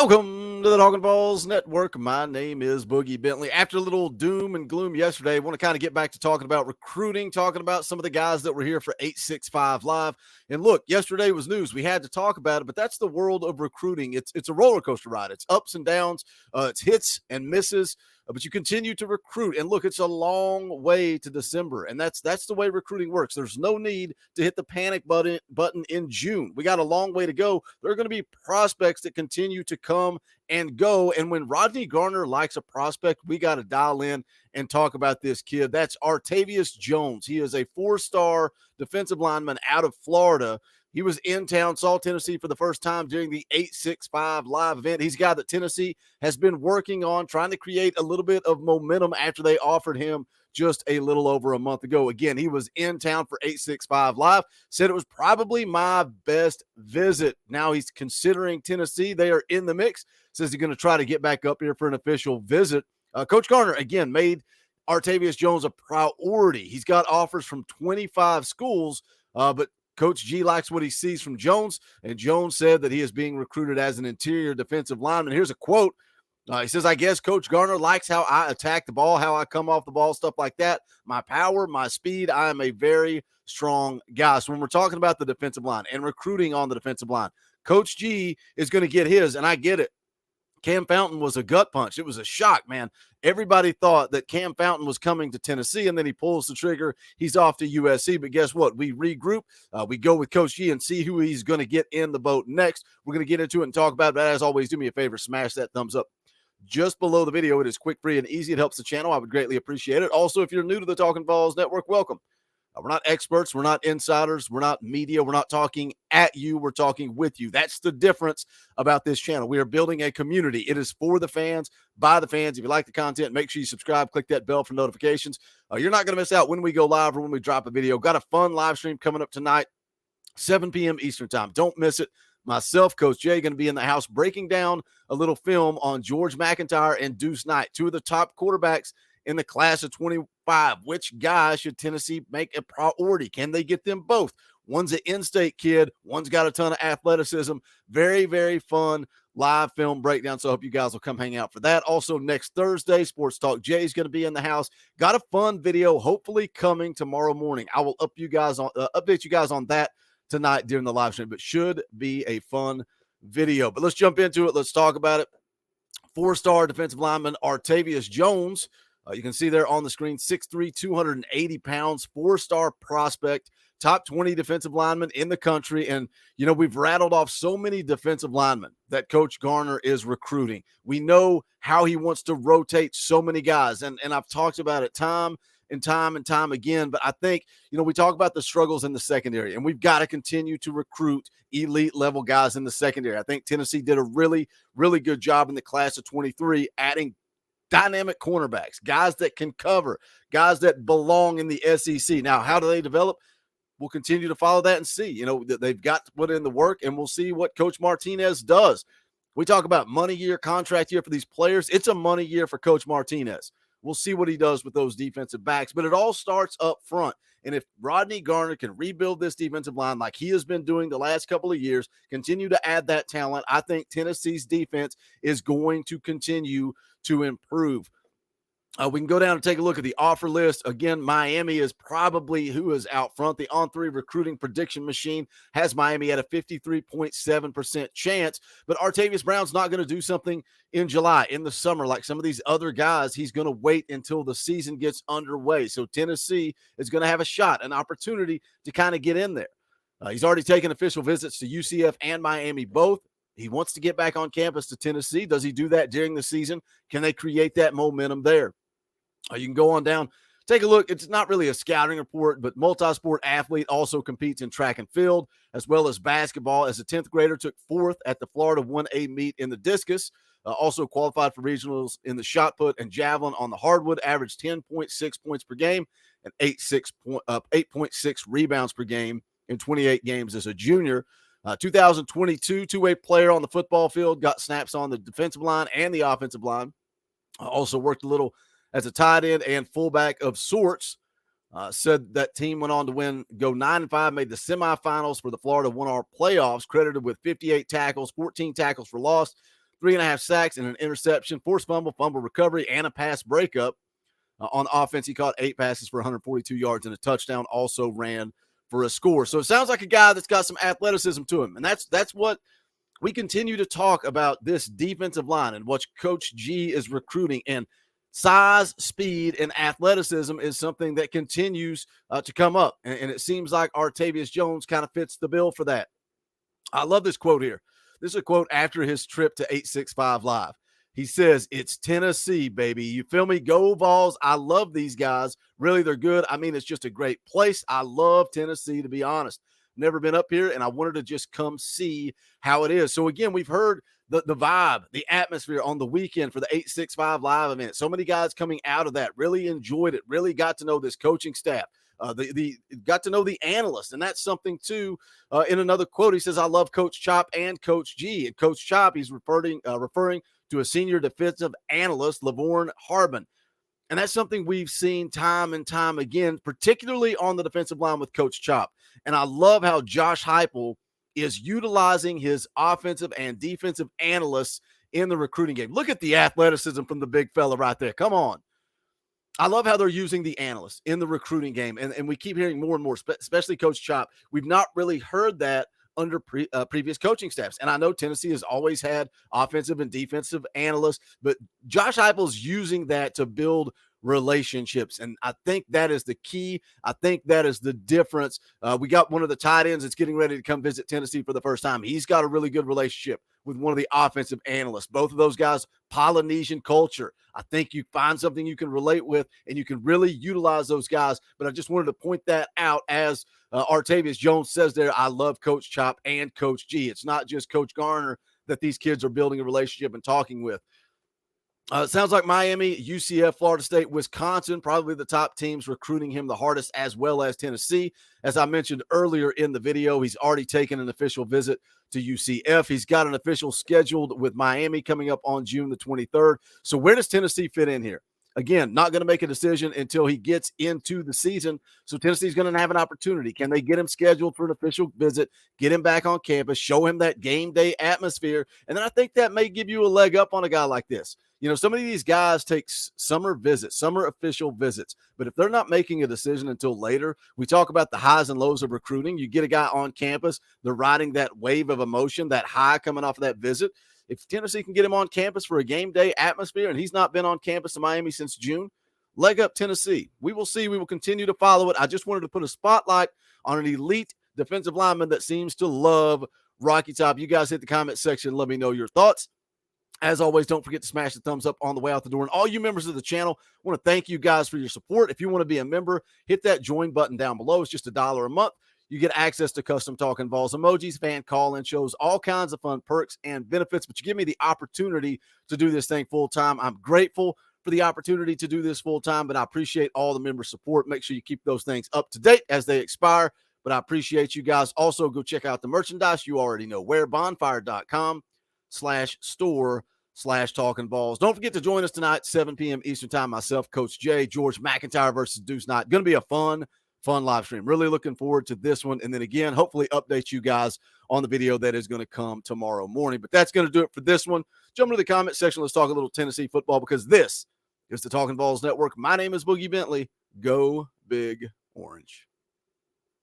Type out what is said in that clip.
Welcome to the Talkin Balls Network. My name is Boogie Bentley. After a little doom and gloom yesterday, I want to kind of get back to talking about recruiting, talking about some of the guys that were here for 865 Live. And look, yesterday was news. We had to talk about it, but that's the world of recruiting. It's a roller coaster ride. It's ups and downs. It's hits and misses. But you continue to recruit. And look, it's a long way to December. And that's the way recruiting works. There's no need to hit the panic button in June. We got a long way to go. There are going to be prospects that continue to come and go. And when Rodney Garner likes a prospect, we got to dial in and talk about this kid. That's Artavius Jones. He is a 4-star defensive lineman out of Florida. He was in town, saw Tennessee for the first time during the 865 Live event. He's a guy that Tennessee has been working on, trying to create a little bit of momentum after they offered him just a little over a month ago. Again, he was in town for 865 Live, said it was probably my best visit. Now he's considering Tennessee. They are in the mix. Says he's going to try to get back up here for an official visit. Coach Garner, again, made Artavius Jones a priority. He's got offers from 25 schools, but Coach G likes what he sees from Jones, and Jones said that he is being recruited as an interior defensive lineman. Here's a quote. He says, I guess Coach Garner likes how I attack the ball, how I come off the ball, stuff like that. My power, my speed, I am a very strong guy. So when we're talking about the defensive line and recruiting on the defensive line, Coach G is going to get his, and I get it. Cam Fountain was a gut punch. It was a shock, man. Everybody thought that Cam Fountain was coming to Tennessee, and then he pulls the trigger. He's off to USC. But guess what? We regroup. We go with Coach G and see who he's going to get in the boat next. We're going to get into it and talk about it. But as always, do me a favor, smash that thumbs up just below the video. It is quick, free, and easy. It helps the channel. I would greatly appreciate it. Also, if you're new to the Talkin Balls Network, welcome. We're not experts. We're not insiders. We're not media. We're not talking at you. We're talking with you. That's the difference about this channel. We are building a community. It is for the fans, by the fans. If you like the content, make sure you subscribe. Click that bell for notifications. You're not going to miss out when we go live or when we drop a video. Got a fun live stream coming up tonight, 7 p.m. Eastern time. Don't miss it. Myself, Coach Jay, going to be in the house breaking down a little film on George McIntyre and Deuce Knight, two of the top quarterbacks in the class of 25. Which guy should Tennessee make a priority? Can they get them both? One's an in-state kid. One's got a ton of athleticism. Very, very fun live film breakdown. So I hope you guys will come hang out for that. Also, next Thursday, Sports Talk Jay is going to be in the house. Got a fun video hopefully coming tomorrow morning. I will update you guys on that tonight during the live stream, but should be a fun video. But let's jump into it. Let's talk about it. 4-star defensive lineman Artavius Jones. You can see there on the screen, 6'3", 280 pounds, 4-star prospect, top 20 defensive lineman in the country. And, you know, we've rattled off so many defensive linemen that Coach Garner is recruiting. We know how he wants to rotate so many guys. And I've talked about it time and time again. But I think, you know, we talk about the struggles in the secondary, and we've got to continue to recruit elite level guys in the secondary. I think Tennessee did a really, really good job in the class of 23, adding dynamic cornerbacks, guys that can cover, guys that belong in the SEC. Now, how do they develop? We'll continue to follow that and see. You know, they've got to put in the work, and we'll see what Coach Martinez does. We talk about money year, contract year for these players. It's a money year for Coach Martinez. We'll see what he does with those defensive backs, but it all starts up front. And if Rodney Garner can rebuild this defensive line like he has been doing the last couple of years, continue to add that talent, I think Tennessee's defense is going to continue to improve. We can go down and take a look at the offer list. Again, Miami is probably who is out front. The On3 recruiting prediction machine has Miami at a 53.7% chance, but Artavius Brown's not going to do something in July, in the summer, like some of these other guys. He's going to wait until the season gets underway. So Tennessee is going to have a shot, an opportunity to kind of get in there. He's already taken official visits to UCF and Miami both. He wants to get back on campus to Tennessee. Does he do that during the season? Can they create that momentum there? You can go on down, take a look. It's not really a scouting report, but multi-sport athlete, also competes in track and field, as well as basketball. As a 10th grader, took 4th at the Florida 1A meet in the discus. Also qualified for regionals in the shot put and javelin on the hardwood. Averaged 10.6 points per game and 8.6 rebounds per game in 28 games as a junior. 2022 two-way player on the football field, got snaps on the defensive line and the offensive line. Also worked a little as a tight end and fullback of sorts. Said that team went on to go 9-5, made the semifinals for the Florida 1R playoffs, credited with 58 tackles, 14 tackles for loss, 3.5 sacks and an interception, forced fumble, fumble recovery, and a pass breakup. On offense, he caught 8 passes for 142 yards and a touchdown, also ran for a score. So it sounds like a guy that's got some athleticism to him. And that's what we continue to talk about, this defensive line and what Coach G is recruiting. And size, speed, and athleticism is something that continues to come up. And it seems like Artavius Jones kind of fits the bill for that. I love this quote here. This is a quote after his trip to 865 Live. He says, "It's Tennessee, baby. You feel me? Go Vols. I love these guys. Really, they're good. I mean, it's just a great place. I love Tennessee, to be honest. Never been up here, and I wanted to just come see how it is." So, again, we've heard the vibe, the atmosphere on the weekend for the 865 Live event. So many guys coming out of that really enjoyed it, really got to know this coaching staff. The got to know the analyst, and that's something too. In another quote, he says, "I love Coach Chop and Coach G." And Coach Chop, he's referring to a senior defensive analyst, Lavorne Harbin. And that's something we've seen time and time again, particularly on the defensive line with Coach Chop. And I love how Josh Heupel is utilizing his offensive and defensive analysts in the recruiting game. Look at the athleticism from the big fella right there. Come on. I love how they're using the analysts in the recruiting game. And we keep hearing more and more, especially Coach Chop. We've not really heard that under previous coaching staffs. And I know Tennessee has always had offensive and defensive analysts, but Josh Heupel's using that to build relationships. And I think that is the key. I think that is the difference. We got one of the tight ends that's getting ready to come visit Tennessee for the first time. He's got a really good relationship with one of the offensive analysts. Both of those guys, Polynesian culture. I think you find something you can relate with, and you can really utilize those guys. But I just wanted to point that out as Artavius Jones says there, I love Coach Chop and Coach G. It's not just Coach Garner that these kids are building a relationship and talking with. It sounds like Miami, UCF, Florida State, Wisconsin, probably the top teams recruiting him the hardest, as well as Tennessee. As I mentioned earlier in the video, he's already taken an official visit to UCF. He's got an official scheduled with Miami coming up on June the 23rd. So where does Tennessee fit in here? Again, not going to make a decision until he gets into the season. So Tennessee's going to have an opportunity. Can they get him scheduled for an official visit, get him back on campus, show him that game day atmosphere? And then I think that may give you a leg up on a guy like this. You know, some of these guys take summer visits, summer official visits, but if they're not making a decision until later, we talk about the highs and lows of recruiting. You get a guy on campus, they're riding that wave of emotion, that high coming off of that visit. If Tennessee can get him on campus for a game day atmosphere, and he's not been on campus in Miami since June, leg up Tennessee. We will see. We will continue to follow it. I just wanted to put a spotlight on an elite defensive lineman that seems to love Rocky Top. You guys hit the comment section. Let me know your thoughts. As always, don't forget to smash the thumbs up on the way out the door. And all you members of the channel, I want to thank you guys for your support. If you want to be a member, hit that join button down below. It's just $1 a month. You get access to custom Talkin' Vols emojis, fan call-in shows, all kinds of fun perks and benefits. But you give me the opportunity to do this thing full-time. I'm grateful for the opportunity to do this full-time, but I appreciate all the member support. Make sure you keep those things up to date as they expire. But I appreciate you guys. Also, go check out the merchandise. You already know where, bonfire.com/store/Talkin' Vols. Don't forget to join us tonight, 7 p.m. Eastern time. Myself, Coach Jay, George McIntyre versus Deuce Knight. Going to be a fun live stream. Really looking forward to this one. And then again, hopefully update you guys on the video that is going to come tomorrow morning. But that's going to do it for this one. Jump into the comment section. Let's talk a little Tennessee football, because this is the Talkin' Vols Network. My name is Boogie Bentley. Go Big Orange.